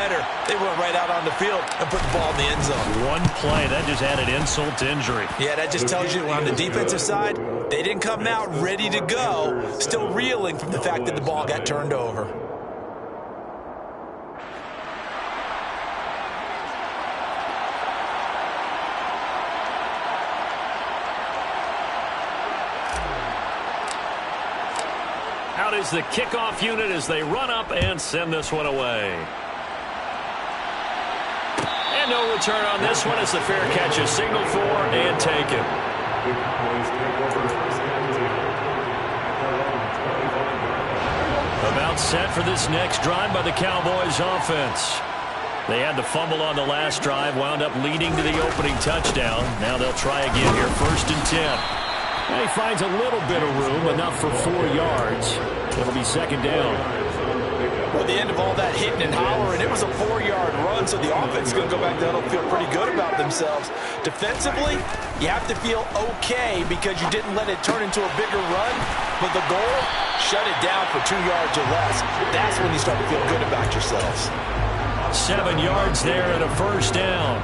better, they went right out on the field and put the ball in the end zone. One play, that just added insult to injury. Yeah, that just tells you on the defensive side, they didn't come out ready to go, still reeling from the fact that the ball got turned over. Out is the kickoff unit as they run up and send this one away. And no return on this one as the fair catch is signaled for and taken. About set for this next drive by the Cowboys offense. They had the fumble on the last drive, wound up leading to the opening touchdown. Now they'll try again here, 1st and 10. And he finds a little bit of room, enough for 4 yards. It'll be 2nd down. Well, the end of all that hitting and hollering, it was a 4-yard run, so the offense is going to go back down and feel pretty good about themselves. Defensively, you have to feel okay because you didn't let it turn into a bigger run, but the goal, shut it down for 2 yards or less. That's when you start to feel good about yourselves. 7 yards there and a 1st down.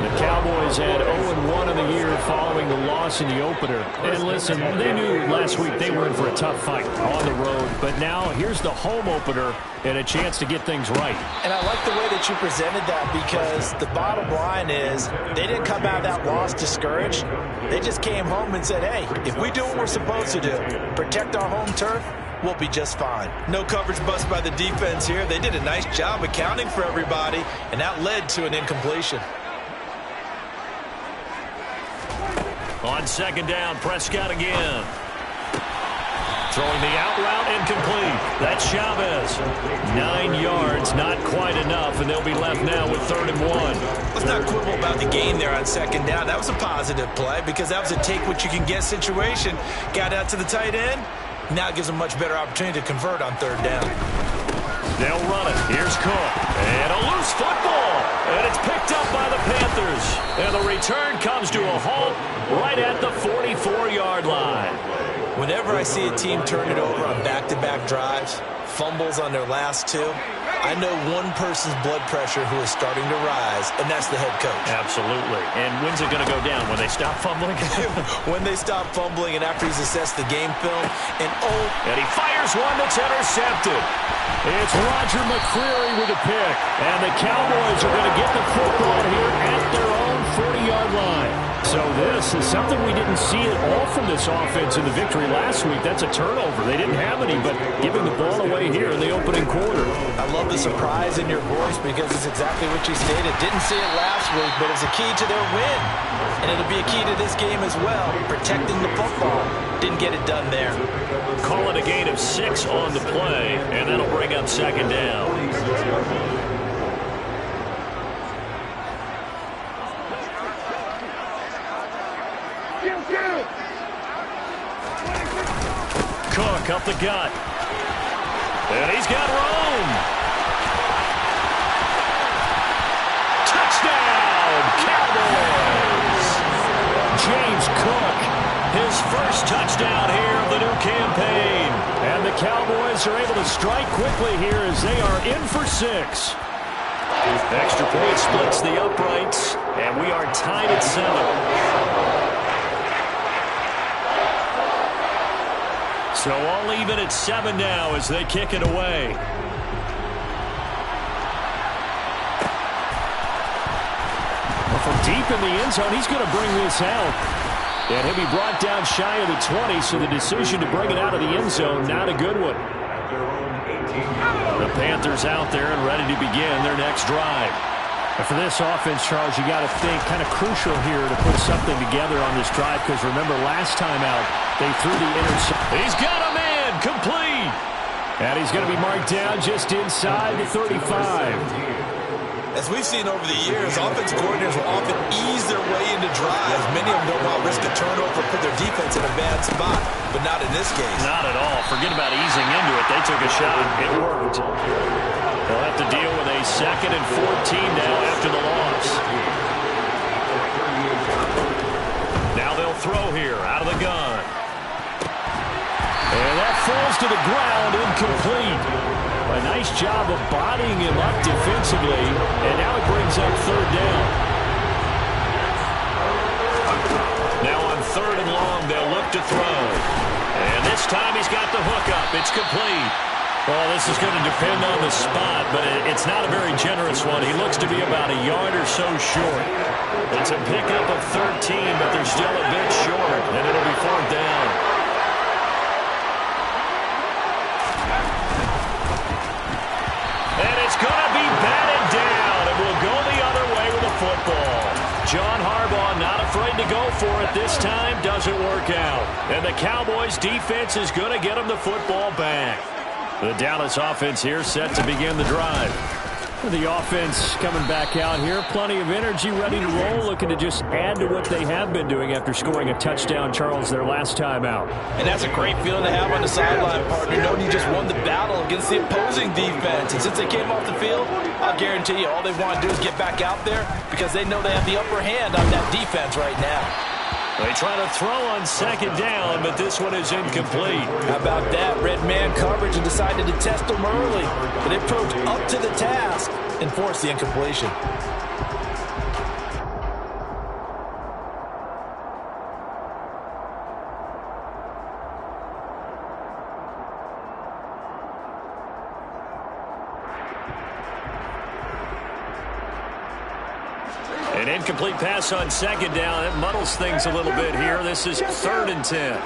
The Cowboys had 0-1 in the year following the loss in the opener. And listen, they knew last week they were in for a tough fight on the road. But now here's the home opener and a chance to get things right. And I like the way that you presented that because the bottom line is they didn't come out of that loss discouraged. They just came home and said, hey, if we do what we're supposed to do, protect our home turf, we'll be just fine. No coverage bust by the defense here. They did a nice job accounting for everybody, and that led to an incompletion. On 2nd down, Prescott again. Throwing the out route incomplete. That's Chavez. 9 yards, not quite enough, and they'll be left now with 3rd and 1. Let's not quibble about the gain there on 2nd down. That was a positive play because that was a take-what-you-can-get situation. Got out to the tight end. Now it gives them a much better opportunity to convert on 3rd down. They'll run it. Here's Cook. And a loose football. And it's picked up by the Panthers. And the return comes to a halt right at the 44-yard line. Whenever I see a team turn it over on back-to-back drives, fumbles on their last 2, I know one person's blood pressure who is starting to rise, and that's the head coach. Absolutely. And when's it going to go down? When they stop fumbling? When they stop fumbling and after he's assessed the game film. And he fires one that's intercepted. It's Roger McCreary with a pick. And the Cowboys are going to get the football here at their own 40-yard line. So this is something we didn't see at all from this offense in the victory last week. That's a turnover. They didn't have any, but giving the ball away here in the opening quarter. I love the surprise in your voice because it's exactly what you stated. Didn't see it last week, but it's a key to their win. And it'll be a key to this game as well, protecting the football. Didn't get it done there. Call it a gain of 6 on the play, and that'll bring up 2nd down. Cook up the gut. And he's got room. Touchdown, Cowboys! James Cook, his first touchdown here of the new campaign. And the Cowboys are able to strike quickly here as they are in for 6. Extra point splits the uprights, and we are tied at 7. So all even at 7 now as they kick it away. Well, from deep in the end zone, he's going to bring this out. And he'll be brought down shy of the 20, so the decision to bring it out of the end zone, not a good one. The Panthers out there and ready to begin their next drive. And for this offense, Charles, you got to think kind of crucial here to put something together on this drive because remember last time out, they threw the interception. He's got a man complete. And he's going to be marked down just inside the 35. As we've seen over the years, offensive coordinators will often ease their way into drives. Many of them don't want to risk a turnover or put their defense in a bad spot, but not in this case. Not at all. Forget about easing into it. They took a shot. It worked. They'll have to deal with a 2nd and 14 now after the loss. Now they'll throw here out of the gun. And that falls to the ground, incomplete. A nice job of bodying him up defensively, and now it brings up third down. Now on third and long, they'll look to throw. And this time he's got the hook up. It's complete. Well, this is going to depend on the spot, but it's not a very generous one. He looks to be about a yard or so short. It's a pickup of 13, but they're still a bit short, and it'll be fourth down. And it's going to be batted down, and we'll go the other way with the football. John Harbaugh not afraid to go for it this time. Doesn't work out. And the Cowboys defense is going to get them the football back. The Dallas offense here set to begin the drive. The offense coming back out here. Plenty of energy, ready to roll, looking to just add to what they have been doing after scoring a touchdown, Charles, their last time out. And that's a great feeling to have on the sideline, partner, knowing you just won the battle against the opposing defense. And since they came off the field, I'll guarantee you all they want to do is get back out there because they know they have the upper hand on that defense right now. They try to throw on second down, but this one is incomplete. How about that? Red man coverage and decided to test them early. But they approached up to the task and forced the incompletion. An incomplete pass on second down. It muddles things a little bit here. This is 3rd and 10.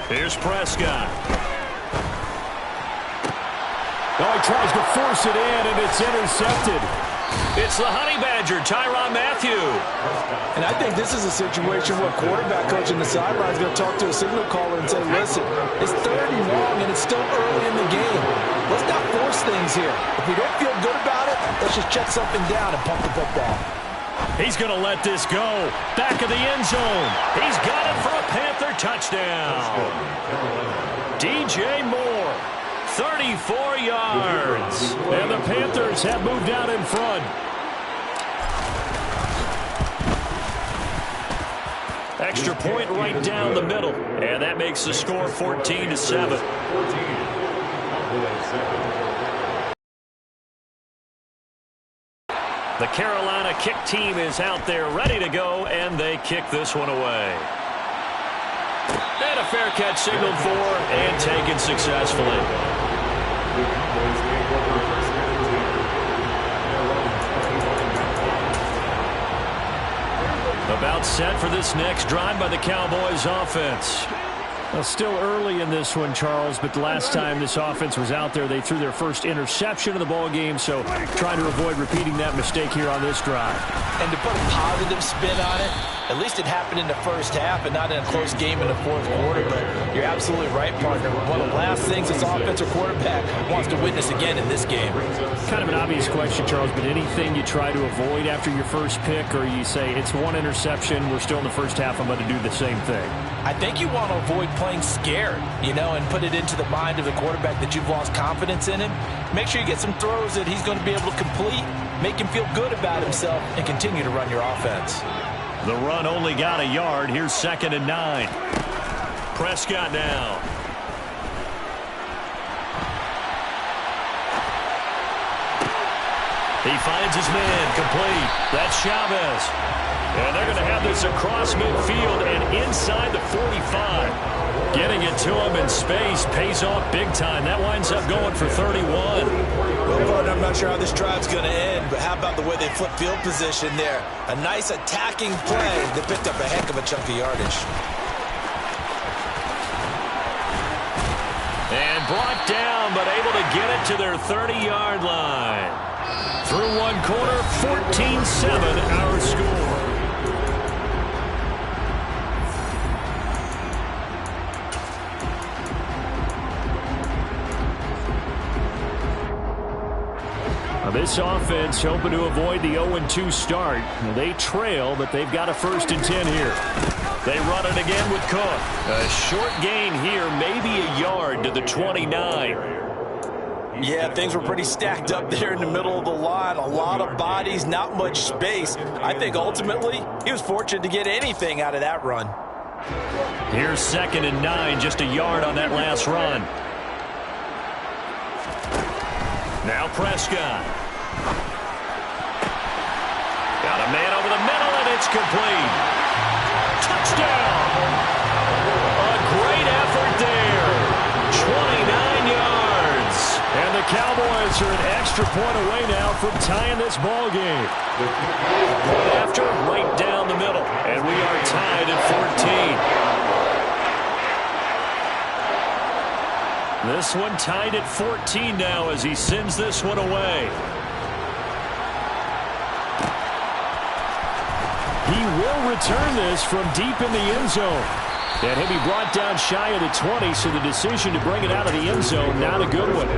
Here's Prescott. Oh, he tries to force it in, and it's intercepted. It's the Honey Badger, Tyrann Mathieu. And I think this is a situation where quarterback coach in the sideline is going to talk to a signal caller and say, listen, it's 3rd and long, and it's still early in the game. Let's not force things here. If we don't feel good about it, let's just check something down and pump the football. He's going to let this go. Back of the end zone. He's got it for a Panther touchdown. DJ Moore, 34 yards. And the Panthers have moved out in front. Extra point right down the middle. And that makes the score 14-7. The Carolina kick team is out there ready to go, and they kick this one away. And a fair catch signaled for and taken successfully. About set for this next drive by the Cowboys offense. Well, still early in this one, Charles, but the last time this offense was out there, they threw their first interception of the ball game, so trying to avoid repeating that mistake here on this drive. And to put a positive spin on it, at least it happened in the first half and not in a close game in the fourth quarter, but you're absolutely right, partner. One of the last things this offensive quarterback wants to witness again in this game. Kind of an obvious question, Charles, but anything you try to avoid after your first pick, or you say it's one interception, we're still in the first half, I'm going to do the same thing? I think you want to avoid playing scared, and put it into the mind of the quarterback that you've lost confidence in him. Make sure you get some throws that he's going to be able to complete, make him feel good about himself, and continue to run your offense. The run only got a yard. Here's 2nd and 9. Prescott now. He finds his man, complete. That's Chavez. And they're going to have this across midfield and inside the 45. Getting it to him in space pays off big time. That winds up going for 31. Well, partner, I'm not sure how this drive's going to end, but how about the way they flip field position there? A nice attacking play that picked up a heck of a chunk of yardage. And brought down, but able to get it to their 30-yard line. Through one quarter, 14-7 our score. This offense hoping to avoid the 0-2 start. They trail, but they've got a 1st and 10 here. They run it again with Cook. A short gain here, maybe a yard to the 29. Yeah, things were pretty stacked up there in the middle of the line. A lot of bodies, not much space. I think ultimately he was fortunate to get anything out of that run. Here's 2nd and 9, just a yard on that last run. Now Prescott. Got a man over the middle, and it's complete. Touchdown. A great effort there. 29 yards. And the Cowboys are an extra point away now from tying this ball game. After, right down the middle. And we are tied at 14. This one tied at 14 now as he sends this one away. He will return this from deep in the end zone. And he'll be brought down shy of the 20, so the decision to bring it out of the end zone, not a good one.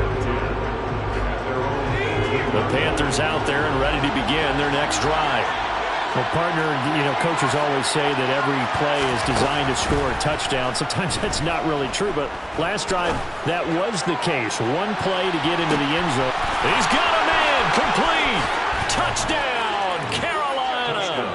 The Panthers out there and ready to begin their next drive. Well, partner, coaches always say that every play is designed to score a touchdown. Sometimes that's not really true, but last drive, that was the case. One play to get into the end zone. He's got a man, complete. Touchdown, Carolina.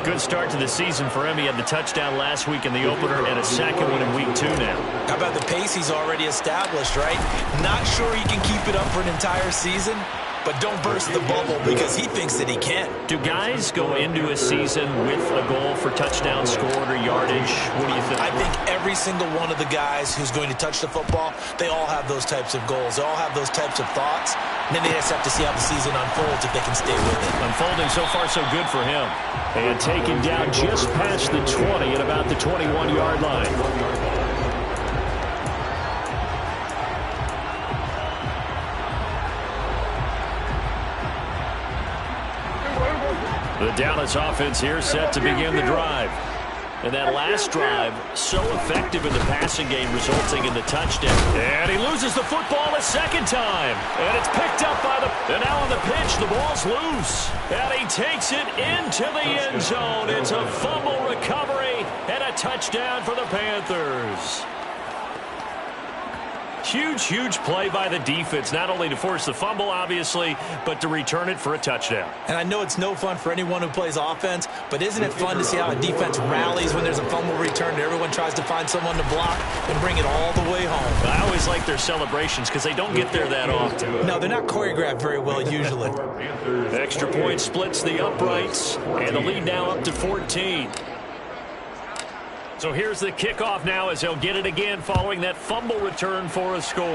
Good start to the season for him. He had the touchdown last week in the opener and a second one in week 2 now. How about the pace he's already established, right? Not sure he can keep it up for an entire season, but don't burst the bubble because he thinks that he can. Do guys go into a season with a goal for touchdown scored or yardage? What do you think? I think every single one of the guys who's going to touch the football, they all have those types of goals. They all have those types of thoughts. And then they just have to see how the season unfolds if they can stay with it. Unfolding so far so good for him. And taken down just past the 20 at about the 21-yard line. The Dallas offense here set to begin the drive. And that last drive, so effective in the passing game, resulting in the touchdown. And he loses the football a second time. And it's picked up by and now on the pitch, the ball's loose. And he takes it into the end zone. It's a fumble recovery and a touchdown for the Panthers. Huge, huge play by the defense, not only to force the fumble, obviously, but to return it for a touchdown. And I know it's no fun for anyone who plays offense, but isn't it fun to see how a defense rallies when there's a fumble return and everyone tries to find someone to block and bring it all the way home? I always like their celebrations because they don't get there that often. No, they're not choreographed very well usually. Extra point splits the uprights, and the lead now up to 14. So here's the kickoff now as he'll get it again following that fumble return for a score.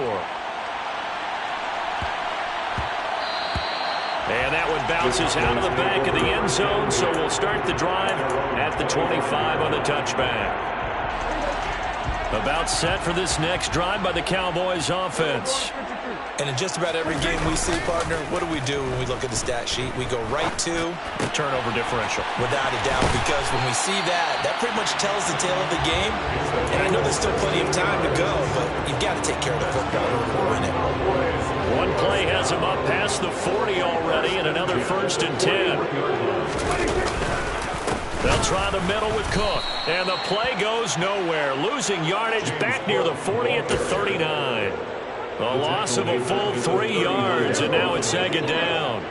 And that one bounces out of the back of the end zone, so we'll start the drive at the 25 on the touchback. About set for this next drive by the Cowboys offense. And in just about every game we see, partner, what do when we look at the stat sheet? We go right to the turnover differential. Without a doubt, because when we see that, that pretty much tells the tale of the game. And I know there's still plenty of time to go, but you've got to take care of the football in order to win it. One play has him up past the 40 already, and another 1st and 10. They'll try the middle with Cook. And the play goes nowhere. Losing yardage back near the 40 at the 39. A loss of a full 3 yards, and now it's second down.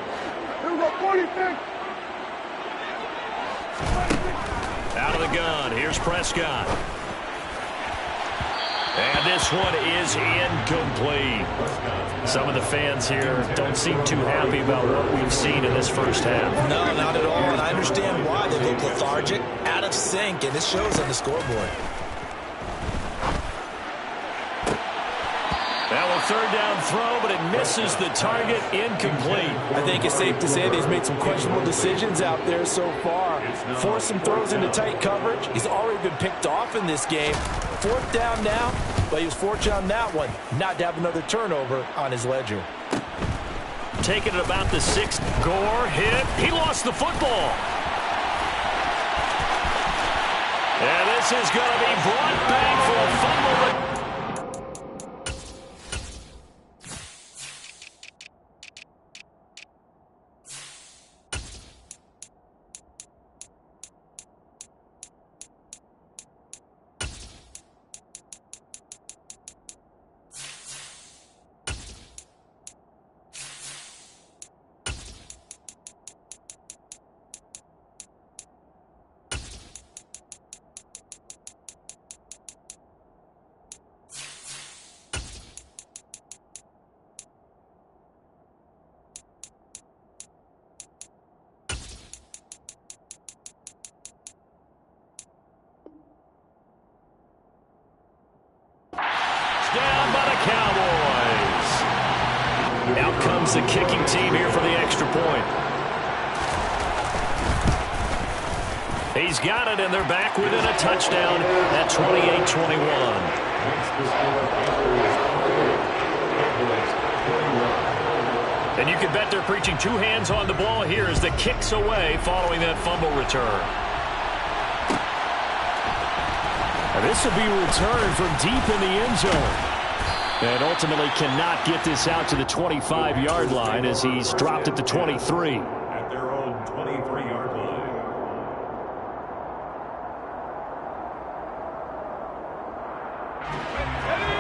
Out of the gun, here's Prescott. And this one is incomplete. Some of the fans here don't seem too happy about what we've seen in this first half. No, not at all, and I understand why. They look lethargic, out of sync, and it shows on the scoreboard. Third down throw, but it misses the target, incomplete. I think it's safe to say that he's made some questionable decisions out there so far. Forced some throws into tight coverage. He's already been picked off in this game. 4th down now, but he was fortunate on that one not to have another turnover on his ledger. Taking it about the 6th. Gore hit. He lost the football. And this is going to be brought back for a fumble. comes the kicking team here for the extra point. He's got it, and they're back within a touchdown at 28-21. And you can bet they're preaching two hands on the ball here as the kick's away following that fumble return. And this will be returned from deep in the end zone. And ultimately cannot get this out to the 25-yard line as he's dropped at the 23. At their own 23-yard line.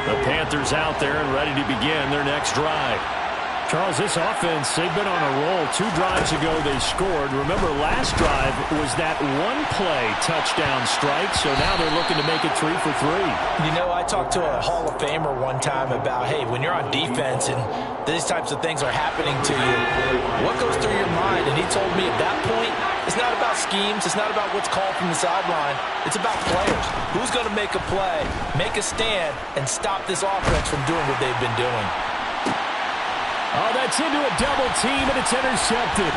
The Panthers out there and ready to begin their next drive. Charles, this offense, they've been on a roll. 2 drives ago they scored. Remember, last drive was that one-play touchdown strike, so now they're looking to make it 3 for 3. You know, I talked to a Hall of Famer one time about, hey, when you're on defense and these types of things are happening to you, what goes through your mind? And he told me at that point, it's not about schemes. It's not about what's called from the sideline. It's about players. Who's going to make a play, make a stand, and stop this offense from doing what they've been doing? Oh, that's into a double team, and it's intercepted.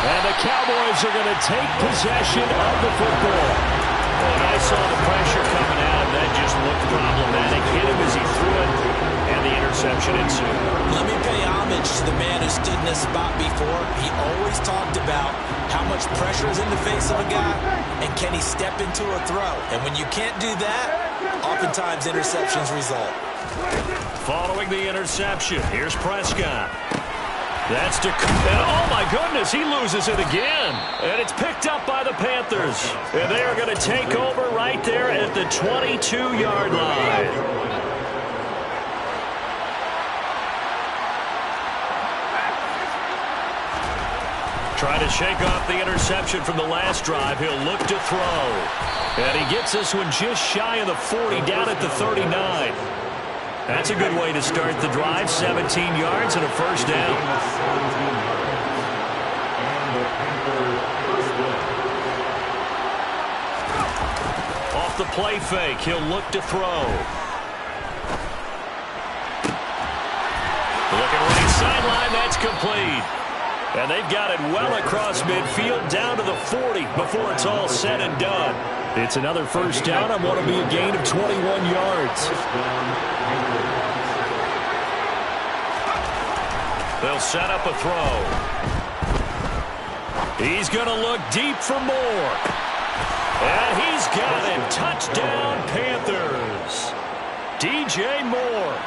And the Cowboys are going to take possession of the football. And I saw the pressure coming out. That just looked problematic. Hit him as he threw it, and the interception ensued. Let me pay homage to the man who stood in this spot before. He always talked about how much pressure is in the face of a guy, and can he step into a throw. And when you can't do that, oftentimes interceptions result. Following the interception, here's Prescott. That's to, and oh my goodness, he loses it again. And it's picked up by the Panthers. And they are going to take over right there at the 22-yard line. Trying to shake off the interception from the last drive. He'll look to throw. And he gets this one just shy of the 40, down at the 39. That's a good way to start the drive. 17 yards and a first down. Off the play fake, he'll look to throw. Looking right sideline, that's complete. And they've got it well across midfield down to the 40 before it's all said and done. It's another first down on what will be a gain of 21 yards. They'll set up a throw. He's going to look deep for more. And he's got it. Touchdown, Panthers. DJ Moore.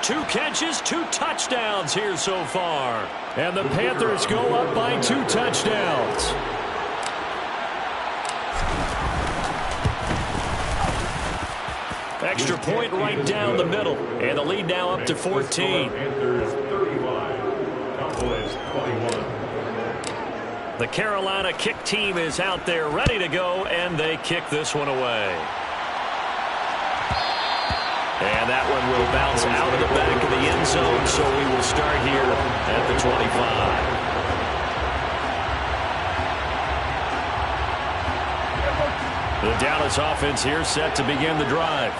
2 catches, 2 touchdowns here so far. And the Panthers go up by 2 touchdowns. Extra point right down the middle. And the lead now up to 14. The Carolina kick team is out there ready to go, and they kick this one away. And that one will bounce out of the back of the end zone, so we will start here at the 25. The Dallas offense here set to begin the drive.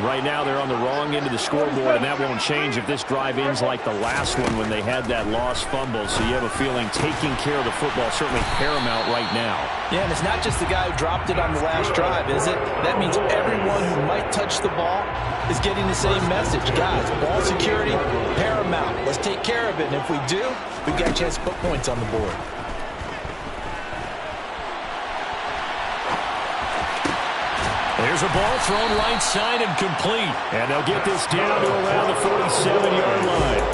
Right now they're on the wrong end of the scoreboard, and that won't change if this drive ends like the last one when they had that lost fumble. So you have a feeling taking care of the football certainly paramount right now. Yeah, and it's not just the guy who dropped it on the last drive, is it? That means everyone who might touch the ball is getting the same message. Guys, ball security, paramount. Let's take care of it, and if we do, we've got a chance to put points on the board. There's a ball thrown right side and complete. And they'll get this down to around the 47-yard line.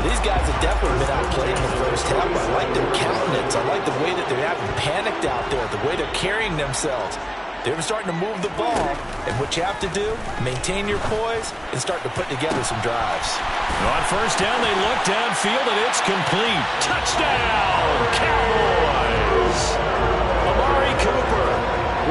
These guys have definitely been outplayed in the first half. I like their countenance. I like the way that they're having panicked out there, the way they're carrying themselves. They're starting to move the ball, and what you have to do, maintain your poise and start to put together some drives. On first down, they look downfield, and it's complete. Touchdown, Cowboys! Amari Cooper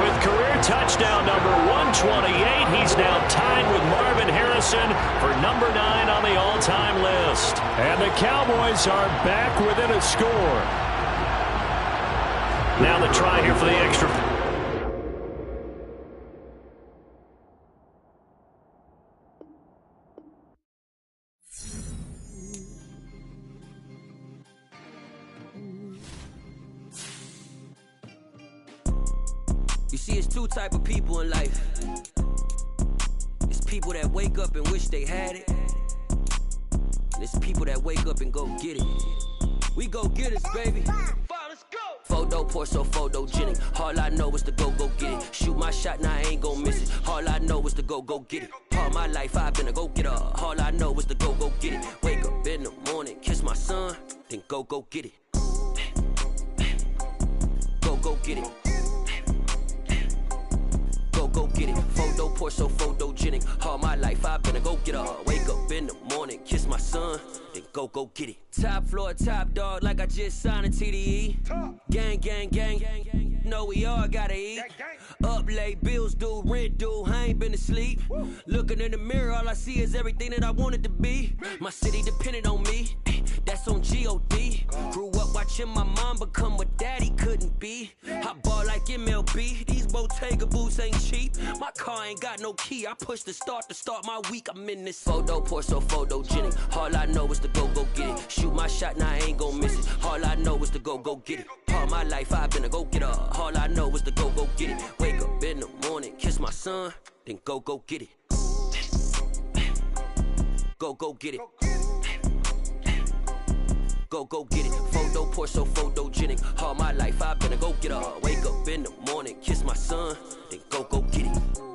with career touchdown number 128. He's now tied with Marvin Harrison for number 9 on the all-time list. And the Cowboys are back within a score. Now the try here for the extra see, it's two type of people in life. It's people that wake up and wish they had it. And it's people that wake up and go get it. We go get it, baby. Let's go. Photo pour so photogenic. All I know is to go get it. Shoot my shot, now I ain't gon' miss it. All I know is to go get it. All my life I've been a go-getter. All I know is to go get it. Wake up in the morning, kiss my son, then go get it. Go get it. Go get it. Photo pour so photogenic. All my life I've been a go-getter. Wake up in the morning, kiss my son, then go get it. Top floor, top dog, like I just signed a TDE. Gang, gang, gang, gang, gang. Know we all gotta eat. Up late, bills due, rent due, I ain't been asleep. Looking in the mirror, all I see is everything that I wanted to be. My city depended on me, that's on G.O.D. Grew up watching my mom become what daddy couldn't be. I ball like MLB, these Bottega boots ain't cheap. My car ain't got no key, I push the start to start my week. I'm in this photo pour so photogenic. All I know is to go get it. Shoot my shot, now I ain't gon' miss it. All I know is to go get it. All my life I've been a go-getter. All I know is to go get it. Wake up in the morning, kiss my son, then go get it. Go get it. Go get it. Photo pour so photogenic. All my life I've been a go-getter. Wake up in the morning, kiss my son, then go get it.